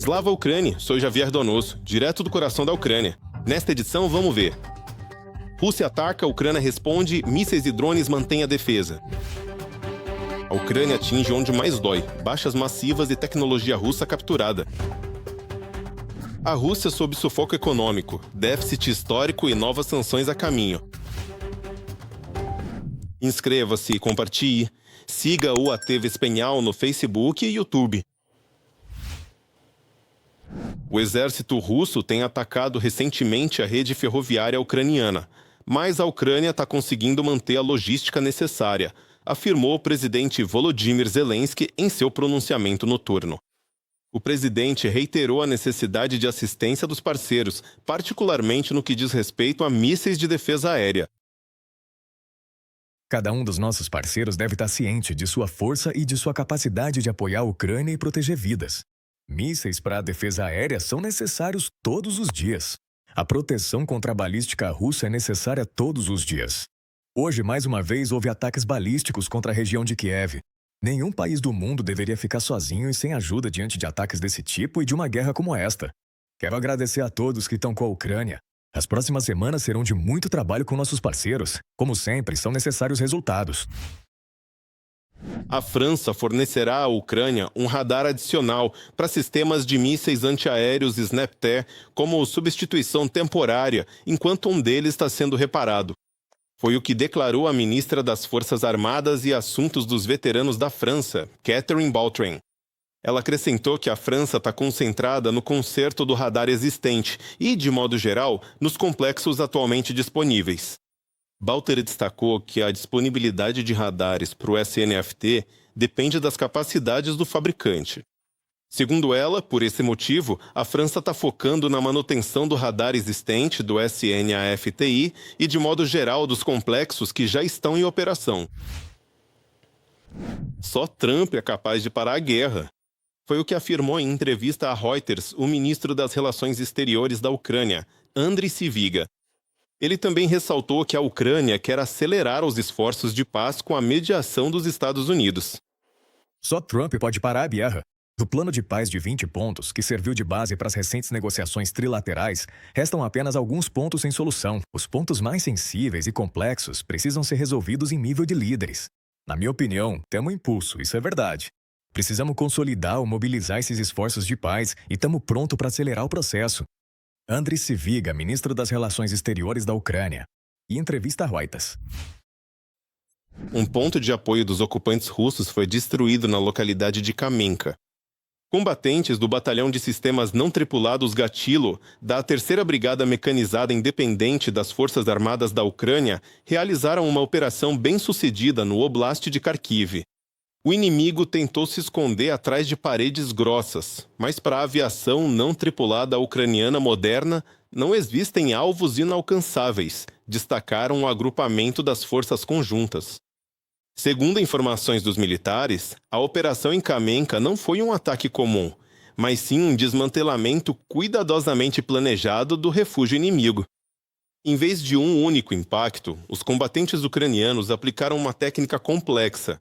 Slava Ucrânia, sou Javier Donoso, direto do coração da Ucrânia. Nesta edição, vamos ver. Rússia ataca, a Ucrânia responde, mísseis e drones mantêm a defesa. A Ucrânia atinge onde mais dói, baixas massivas e tecnologia russa capturada. A Rússia sob sufoco econômico, déficit histórico e novas sanções a caminho. Inscreva-se e compartilhe. Siga o AT Espanhol no Facebook e YouTube. O exército russo tem atacado recentemente a rede ferroviária ucraniana, mas a Ucrânia está conseguindo manter a logística necessária, afirmou o presidente Volodymyr Zelensky em seu pronunciamento noturno. O presidente reiterou a necessidade de assistência dos parceiros, particularmente no que diz respeito a mísseis de defesa aérea. Cada um dos nossos parceiros deve estar ciente de sua força e de sua capacidade de apoiar a Ucrânia e proteger vidas. Mísseis para a defesa aérea são necessários todos os dias. A proteção contra a balística russa é necessária todos os dias. Hoje, mais uma vez, houve ataques balísticos contra a região de Kiev. Nenhum país do mundo deveria ficar sozinho e sem ajuda diante de ataques desse tipo e de uma guerra como esta. Quero agradecer a todos que estão com a Ucrânia. As próximas semanas serão de muito trabalho com nossos parceiros. Como sempre, são necessários resultados. A França fornecerá à Ucrânia um radar adicional para sistemas de mísseis antiaéreos Snap-T como substituição temporária, enquanto um deles está sendo reparado. Foi o que declarou a ministra das Forças Armadas e Assuntos dos Veteranos da França, Catherine Baltrain. Ela acrescentou que a França está concentrada no conserto do radar existente e, de modo geral, nos complexos atualmente disponíveis. Balter destacou que a disponibilidade de radares para o SNFT depende das capacidades do fabricante. Segundo ela, por esse motivo, a França está focando na manutenção do radar existente do SNAFTI e, de modo geral, dos complexos que já estão em operação. Só Trump é capaz de parar a guerra. Foi o que afirmou em entrevista à Reuters o ministro das Relações Exteriores da Ucrânia, Andriy Sybiga. Ele também ressaltou que a Ucrânia quer acelerar os esforços de paz com a mediação dos Estados Unidos. Só Trump pode parar a guerra. Do plano de paz de 20 pontos, que serviu de base para as recentes negociações trilaterais, restam apenas alguns pontos sem solução. Os pontos mais sensíveis e complexos precisam ser resolvidos em nível de líderes. Na minha opinião, temos impulso, isso é verdade. Precisamos consolidar ou mobilizar esses esforços de paz e estamos prontos para acelerar o processo. Andriy Sybiga, ministro das Relações Exteriores da Ucrânia. E entrevista a Reuters. Um ponto de apoio dos ocupantes russos foi destruído na localidade de Kamenka. Combatentes do Batalhão de Sistemas Não Tripulados Gatilo, da 3ª Brigada Mecanizada Independente das Forças Armadas da Ucrânia, realizaram uma operação bem-sucedida no Oblast de Kharkiv. O inimigo tentou se esconder atrás de paredes grossas, mas para a aviação não tripulada ucraniana moderna, não existem alvos inalcançáveis, destacaram o agrupamento das forças conjuntas. Segundo informações dos militares, a operação em Kamenka não foi um ataque comum, mas sim um desmantelamento cuidadosamente planejado do refúgio inimigo. Em vez de um único impacto, os combatentes ucranianos aplicaram uma técnica complexa.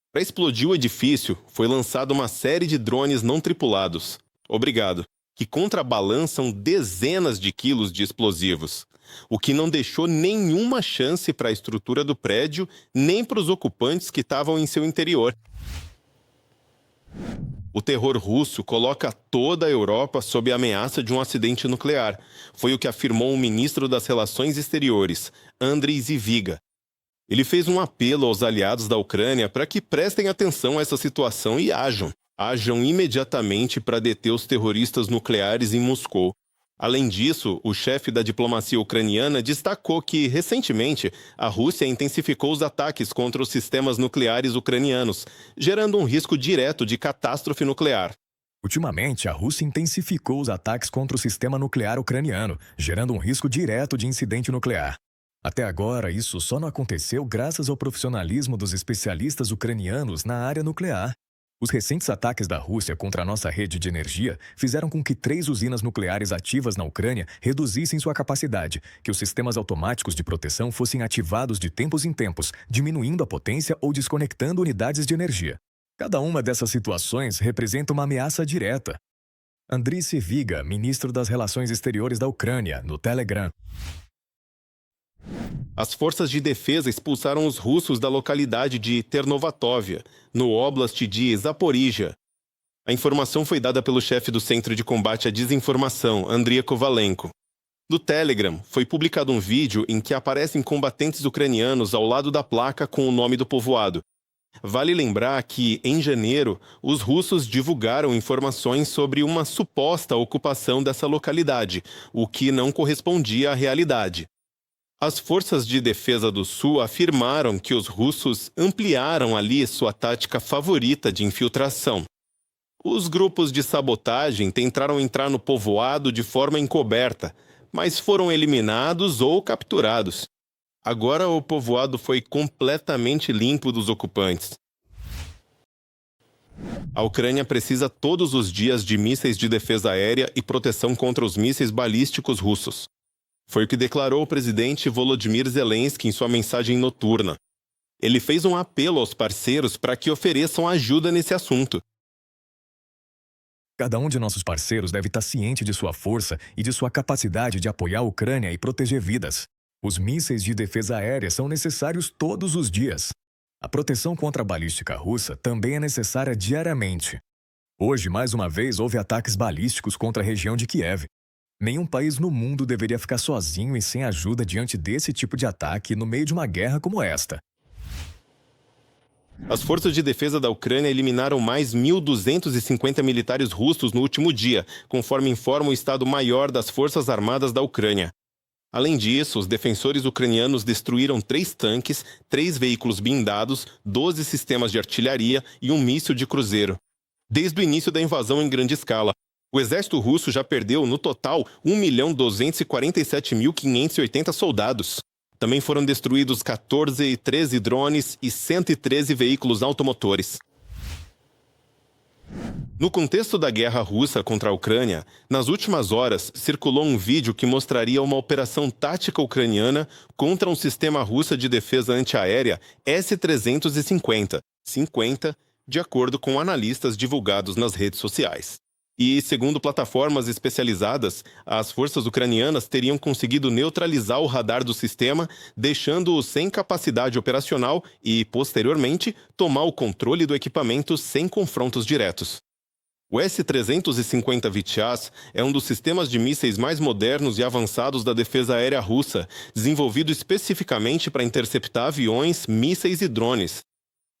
Para explodir o edifício, foi lançada uma série de drones não tripulados, que contrabalançam dezenas de quilos de explosivos, o que não deixou nenhuma chance para a estrutura do prédio nem para os ocupantes que estavam em seu interior. O terror russo coloca toda a Europa sob a ameaça de um acidente nuclear, foi o que afirmou o ministro das Relações Exteriores, Andriy Sybiga. Ele fez um apelo aos aliados da Ucrânia para que prestem atenção a essa situação e ajam imediatamente para deter os terroristas nucleares em Moscou. Além disso, o chefe da diplomacia ucraniana destacou que, recentemente, a Rússia intensificou os ataques contra os sistemas nucleares ucranianos, gerando um risco direto de catástrofe nuclear. Ultimamente, a Rússia intensificou os ataques contra o sistema nuclear ucraniano, gerando um risco direto de incidente nuclear. Até agora, isso só não aconteceu graças ao profissionalismo dos especialistas ucranianos na área nuclear. Os recentes ataques da Rússia contra a nossa rede de energia fizeram com que 3 usinas nucleares ativas na Ucrânia reduzissem sua capacidade, que os sistemas automáticos de proteção fossem ativados de tempos em tempos, diminuindo a potência ou desconectando unidades de energia. Cada uma dessas situações representa uma ameaça direta. Andriy Sybiga, ministro das Relações Exteriores da Ucrânia, no Telegram. As forças de defesa expulsaram os russos da localidade de Ternovatovia, no oblast de Zaporizhia. A informação foi dada pelo chefe do Centro de Combate à Desinformação, Andriy Kovalenko. No Telegram, foi publicado um vídeo em que aparecem combatentes ucranianos ao lado da placa com o nome do povoado. Vale lembrar que, em janeiro, os russos divulgaram informações sobre uma suposta ocupação dessa localidade, o que não correspondia à realidade. As forças de defesa do Sul afirmaram que os russos ampliaram ali sua tática favorita de infiltração. Os grupos de sabotagem tentaram entrar no povoado de forma encoberta, mas foram eliminados ou capturados. Agora o povoado foi completamente limpo dos ocupantes. A Ucrânia precisa todos os dias de mísseis de defesa aérea e proteção contra os mísseis balísticos russos. Foi o que declarou o presidente Volodymyr Zelensky em sua mensagem noturna. Ele fez um apelo aos parceiros para que ofereçam ajuda nesse assunto. Cada um de nossos parceiros deve estar ciente de sua força e de sua capacidade de apoiar a Ucrânia e proteger vidas. Os mísseis de defesa aérea são necessários todos os dias. A proteção contra a balística russa também é necessária diariamente. Hoje, mais uma vez, houve ataques balísticos contra a região de Kiev. Nenhum país no mundo deveria ficar sozinho e sem ajuda diante desse tipo de ataque no meio de uma guerra como esta. As forças de defesa da Ucrânia eliminaram mais 1.250 militares russos no último dia, conforme informa o Estado-Maior das Forças Armadas da Ucrânia. Além disso, os defensores ucranianos destruíram 3 tanques, 3 veículos blindados, 12 sistemas de artilharia e um míssil de cruzeiro. Desde o início da invasão em grande escala, o exército russo já perdeu, no total, 1.247.580 soldados. Também foram destruídos 13 drones e 113 veículos automotores. No contexto da guerra russa contra a Ucrânia, nas últimas horas circulou um vídeo que mostraria uma operação tática ucraniana contra um sistema russo de defesa antiaérea S-350, de acordo com analistas divulgados nas redes sociais. E, segundo plataformas especializadas, as forças ucranianas teriam conseguido neutralizar o radar do sistema, deixando-o sem capacidade operacional e, posteriormente, tomar o controle do equipamento sem confrontos diretos. O S-350 Vityaz é um dos sistemas de mísseis mais modernos e avançados da defesa aérea russa, desenvolvido especificamente para interceptar aviões, mísseis e drones.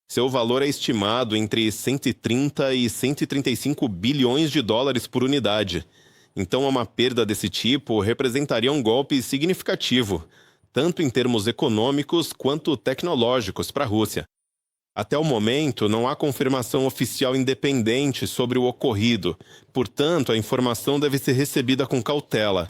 Seu valor é estimado entre 130 e 135 bilhões de dólares por unidade. Então, uma perda desse tipo representaria um golpe significativo, tanto em termos econômicos quanto tecnológicos para a Rússia. Até o momento, não há confirmação oficial independente sobre o ocorrido, portanto, a informação deve ser recebida com cautela.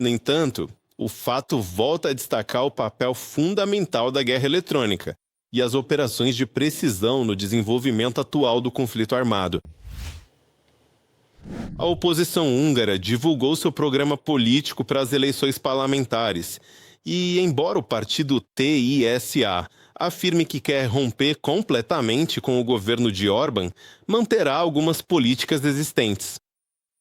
No entanto, o fato volta a destacar o papel fundamental da guerra eletrônica e as operações de precisão no desenvolvimento atual do conflito armado. A oposição húngara divulgou seu programa político para as eleições parlamentares e, embora o partido TISA afirme que quer romper completamente com o governo de Orbán, manterá algumas políticas existentes.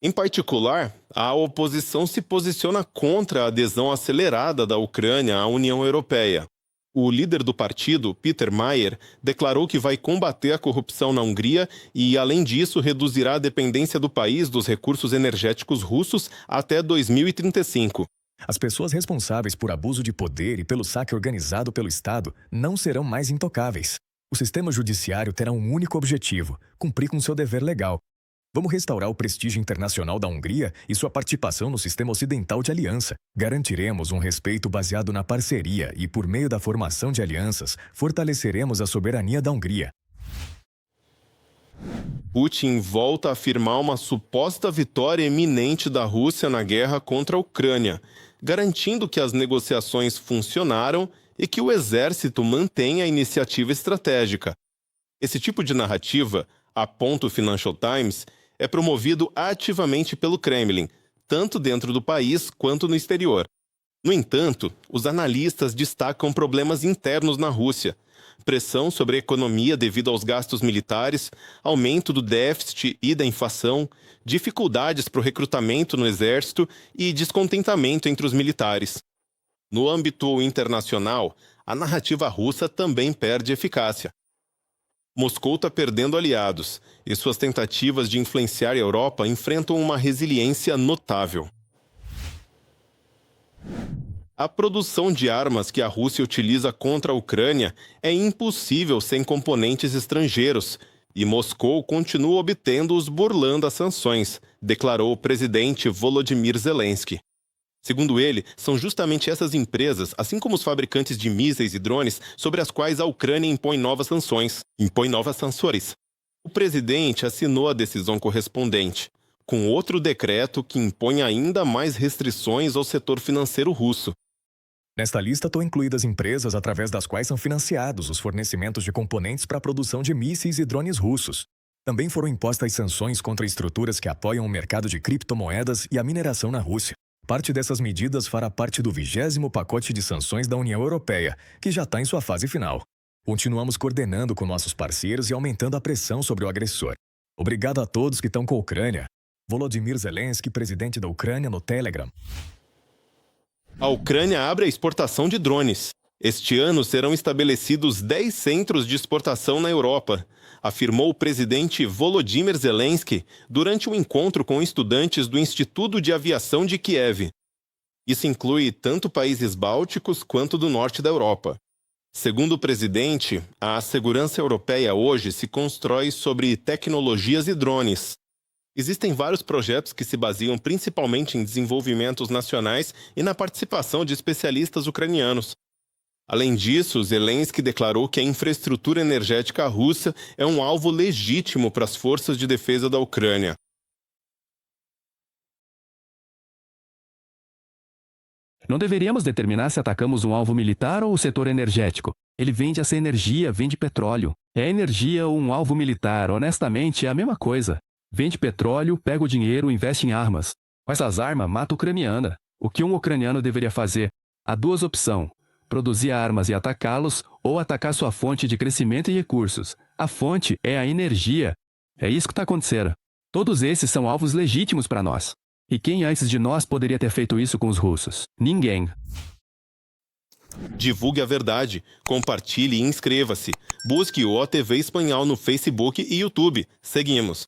Em particular, a oposição se posiciona contra a adesão acelerada da Ucrânia à União Europeia. O líder do partido, Peter Mayer, declarou que vai combater a corrupção na Hungria e, além disso, reduzirá a dependência do país dos recursos energéticos russos até 2035. As pessoas responsáveis por abuso de poder e pelo saque organizado pelo Estado não serão mais intocáveis. O sistema judiciário terá um único objetivo: cumprir com seu dever legal. Vamos restaurar o prestígio internacional da Hungria e sua participação no sistema ocidental de aliança. Garantiremos um respeito baseado na parceria e, por meio da formação de alianças, fortaleceremos a soberania da Hungria. Putin volta a afirmar uma suposta vitória iminente da Rússia na guerra contra a Ucrânia, garantindo que as negociações funcionaram e que o exército mantém a iniciativa estratégica. Esse tipo de narrativa, aponta o Financial Times, é promovido ativamente pelo Kremlin, tanto dentro do país quanto no exterior. No entanto, os analistas destacam problemas internos na Rússia. pressão sobre a economia devido aos gastos militares, aumento do déficit e da inflação, dificuldades para o recrutamento no exército e descontentamento entre os militares. No âmbito internacional, a narrativa russa também perde eficácia. Moscou está perdendo aliados e suas tentativas de influenciar a Europa enfrentam uma resiliência notável. A produção de armas que a Rússia utiliza contra a Ucrânia é impossível sem componentes estrangeiros, e Moscou continua obtendo-os burlando as sanções, declarou o presidente Volodymyr Zelensky. Segundo ele, são justamente essas empresas, assim como os fabricantes de mísseis e drones, sobre as quais a Ucrânia impõe novas sanções. O presidente assinou a decisão correspondente, com outro decreto que impõe ainda mais restrições ao setor financeiro russo. Nesta lista estão incluídas empresas através das quais são financiados os fornecimentos de componentes para a produção de mísseis e drones russos. Também foram impostas sanções contra estruturas que apoiam o mercado de criptomoedas e a mineração na Rússia. Parte dessas medidas fará parte do 20º pacote de sanções da União Europeia, que já está em sua fase final. Continuamos coordenando com nossos parceiros e aumentando a pressão sobre o agressor. Obrigado a todos que estão com a Ucrânia. Volodymyr Zelensky, presidente da Ucrânia, no Telegram. A Ucrânia abre a exportação de drones. Este ano serão estabelecidos 10 centros de exportação na Europa, afirmou o presidente Volodymyr Zelensky durante um encontro com estudantes do Instituto de Aviação de Kiev. Isso inclui tanto países bálticos quanto do norte da Europa. Segundo o presidente, a segurança europeia hoje se constrói sobre tecnologias e drones. Existem vários projetos que se baseiam principalmente em desenvolvimentos nacionais e na participação de especialistas ucranianos. Além disso, Zelensky declarou que a infraestrutura energética russa é um alvo legítimo para as forças de defesa da Ucrânia. Não deveríamos determinar se atacamos um alvo militar ou o setor energético. Ele vende essa energia, vende petróleo. É energia ou um alvo militar, honestamente, é a mesma coisa. Vende petróleo, pega o dinheiro, investe em armas. Com essas armas, mata o ucraniana. O que um ucraniano deveria fazer? Há duas opções: produzir armas e atacá-los, ou atacar sua fonte de crescimento e recursos. A fonte é a energia. É isso que está acontecendo. Todos esses são alvos legítimos para nós. E quem antes de nós poderia ter feito isso com os russos? Ninguém. Divulgue a verdade, compartilhe e inscreva-se. Busque o OTV Espanhol no Facebook e YouTube. Seguimos.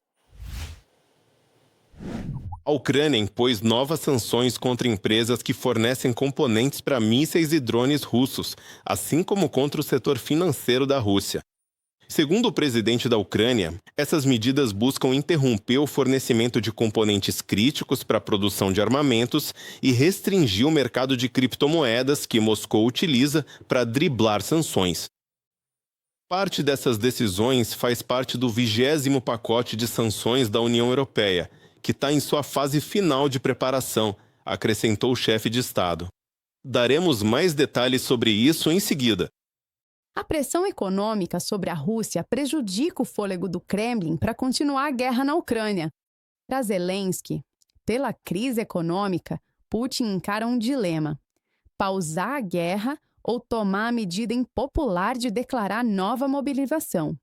A Ucrânia impôs novas sanções contra empresas que fornecem componentes para mísseis e drones russos, assim como contra o setor financeiro da Rússia. Segundo o presidente da Ucrânia, essas medidas buscam interromper o fornecimento de componentes críticos para a produção de armamentos e restringir o mercado de criptomoedas que Moscou utiliza para driblar sanções. Parte dessas decisões faz parte do 20º pacote de sanções da União Europeia, que está em sua fase final de preparação, acrescentou o chefe de Estado. Daremos mais detalhes sobre isso em seguida. A pressão econômica sobre a Rússia prejudica o fôlego do Kremlin para continuar a guerra na Ucrânia. Para Zelensky, pela crise econômica, Putin encara um dilema: pausar a guerra ou tomar a medida impopular de declarar nova mobilização.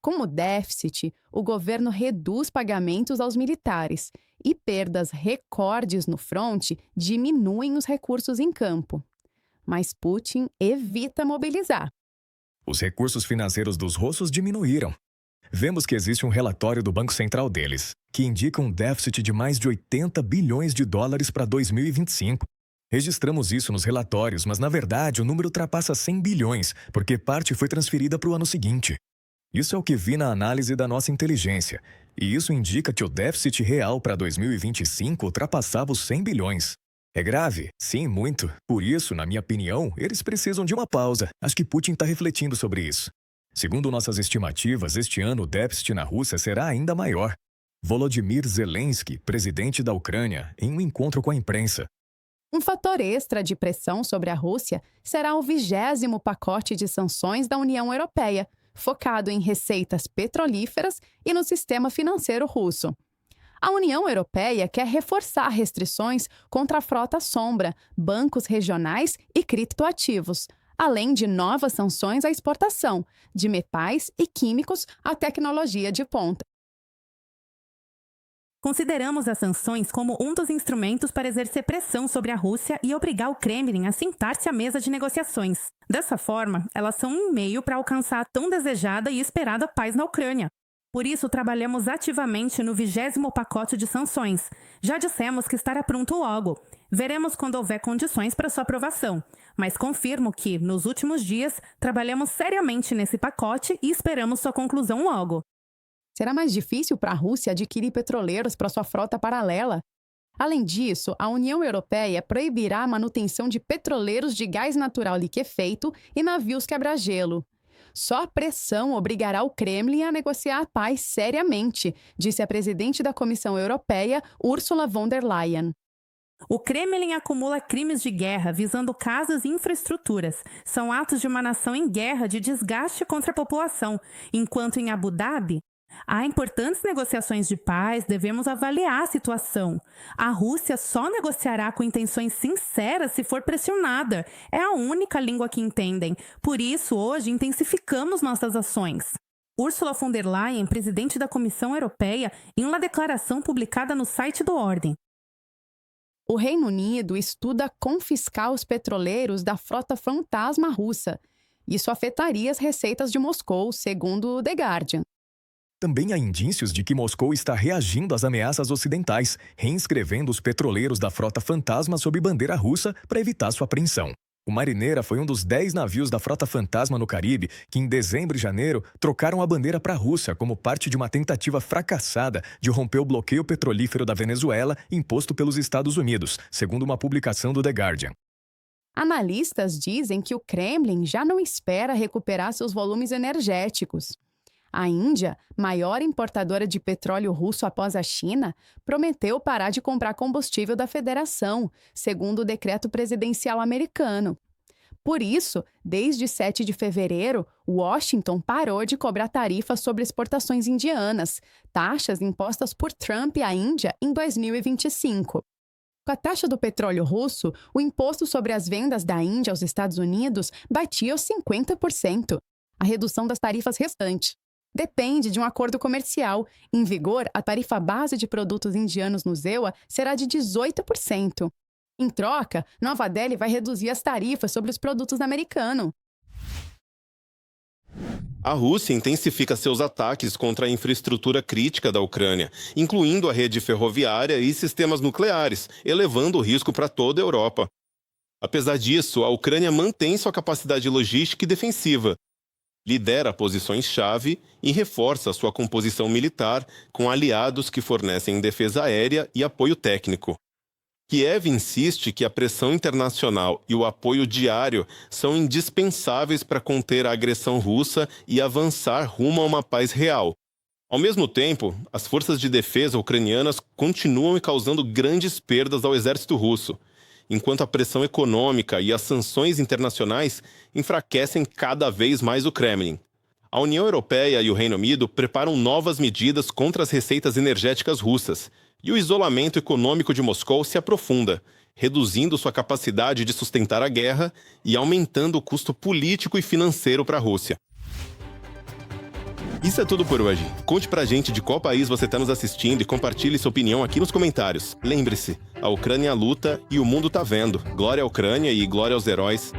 Com o déficit, o governo reduz pagamentos aos militares e perdas recordes no fronte diminuem os recursos em campo. Mas Putin evita mobilizar. Os recursos financeiros dos russos diminuíram. Vemos que existe um relatório do Banco Central deles, que indica um déficit de mais de 80 bilhões de dólares para 2025. Registramos isso nos relatórios, mas na verdade o número ultrapassa 100 bilhões, porque parte foi transferida para o ano seguinte. Isso é o que vi na análise da nossa inteligência, e isso indica que o déficit real para 2025 ultrapassava os 100 bilhões. É grave? Sim, muito. Por isso, na minha opinião, eles precisam de uma pausa. Acho que Putin está refletindo sobre isso. Segundo nossas estimativas, este ano o déficit na Rússia será ainda maior. Volodymyr Zelensky, presidente da Ucrânia, em um encontro com a imprensa. Um fator extra de pressão sobre a Rússia será o 20º pacote de sanções da União Europeia, focado em receitas petrolíferas e no sistema financeiro russo. A União Europeia quer reforçar restrições contra a frota sombra, bancos regionais e criptoativos, além de novas sanções à exportação de metais e químicos à tecnologia de ponta. Consideramos as sanções como um dos instrumentos para exercer pressão sobre a Rússia e obrigar o Kremlin a sentar-se à mesa de negociações. Dessa forma, elas são um meio para alcançar a tão desejada e esperada paz na Ucrânia. Por isso, trabalhamos ativamente no 20º pacote de sanções. Já dissemos que estará pronto logo. Veremos quando houver condições para sua aprovação. Mas confirmo que, nos últimos dias, trabalhamos seriamente nesse pacote e esperamos sua conclusão logo. Será mais difícil para a Rússia adquirir petroleiros para sua frota paralela? Além disso, a União Europeia proibirá a manutenção de petroleiros de gás natural liquefeito e navios quebra-gelo. Só a pressão obrigará o Kremlin a negociar a paz seriamente, disse a presidente da Comissão Europeia, Ursula von der Leyen. O Kremlin acumula crimes de guerra visando casas e infraestruturas. São atos de uma nação em guerra de desgaste contra a população, enquanto em Abu Dhabi há importantes negociações de paz, devemos avaliar a situação. A Rússia só negociará com intenções sinceras se for pressionada. É a única língua que entendem. Por isso, hoje, intensificamos nossas ações. Ursula von der Leyen, presidente da Comissão Europeia, em uma declaração publicada no site do Ordem. O Reino Unido estuda confiscar os petroleiros da frota fantasma russa. Isso afetaria as receitas de Moscou, segundo The Guardian. Também há indícios de que Moscou está reagindo às ameaças ocidentais, reinscrevendo os petroleiros da frota fantasma sob bandeira russa para evitar sua apreensão. O Marineira foi um dos 10 navios da frota fantasma no Caribe que, em dezembro e janeiro, trocaram a bandeira para a Rússia como parte de uma tentativa fracassada de romper o bloqueio petrolífero da Venezuela imposto pelos Estados Unidos, segundo uma publicação do The Guardian. Analistas dizem que o Kremlin já não espera recuperar seus volumes energéticos. A Índia, maior importadora de petróleo russo após a China, prometeu parar de comprar combustível da Federação, segundo o decreto presidencial americano. Por isso, desde 7 de fevereiro, Washington parou de cobrar tarifas sobre exportações indianas, taxas impostas por Trump à Índia em 2025. Com a taxa do petróleo russo, o imposto sobre as vendas da Índia aos Estados Unidos batia os 50%. A redução das tarifas restantes depende de um acordo comercial. Em vigor, a tarifa base de produtos indianos no ZEUA será de 18%. Em troca, Nova Delhi vai reduzir as tarifas sobre os produtos americanos. A Rússia intensifica seus ataques contra a infraestrutura crítica da Ucrânia, incluindo a rede ferroviária e sistemas nucleares, elevando o risco para toda a Europa. Apesar disso, a Ucrânia mantém sua capacidade logística e defensiva, lidera posições-chave e reforça sua composição militar com aliados que fornecem defesa aérea e apoio técnico. Kiev insiste que a pressão internacional e o apoio diário são indispensáveis para conter a agressão russa e avançar rumo a uma paz real. Ao mesmo tempo, as forças de defesa ucranianas continuam causando grandes perdas ao exército russo, enquanto a pressão econômica e as sanções internacionais enfraquecem cada vez mais o Kremlin. A União Europeia e o Reino Unido preparam novas medidas contra as receitas energéticas russas, e o isolamento econômico de Moscou se aprofunda, reduzindo sua capacidade de sustentar a guerra e aumentando o custo político e financeiro para a Rússia. Isso é tudo por hoje. Conte pra gente de qual país você está nos assistindo e compartilhe sua opinião aqui nos comentários. Lembre-se, a Ucrânia luta e o mundo tá vendo. Glória à Ucrânia e glória aos heróis.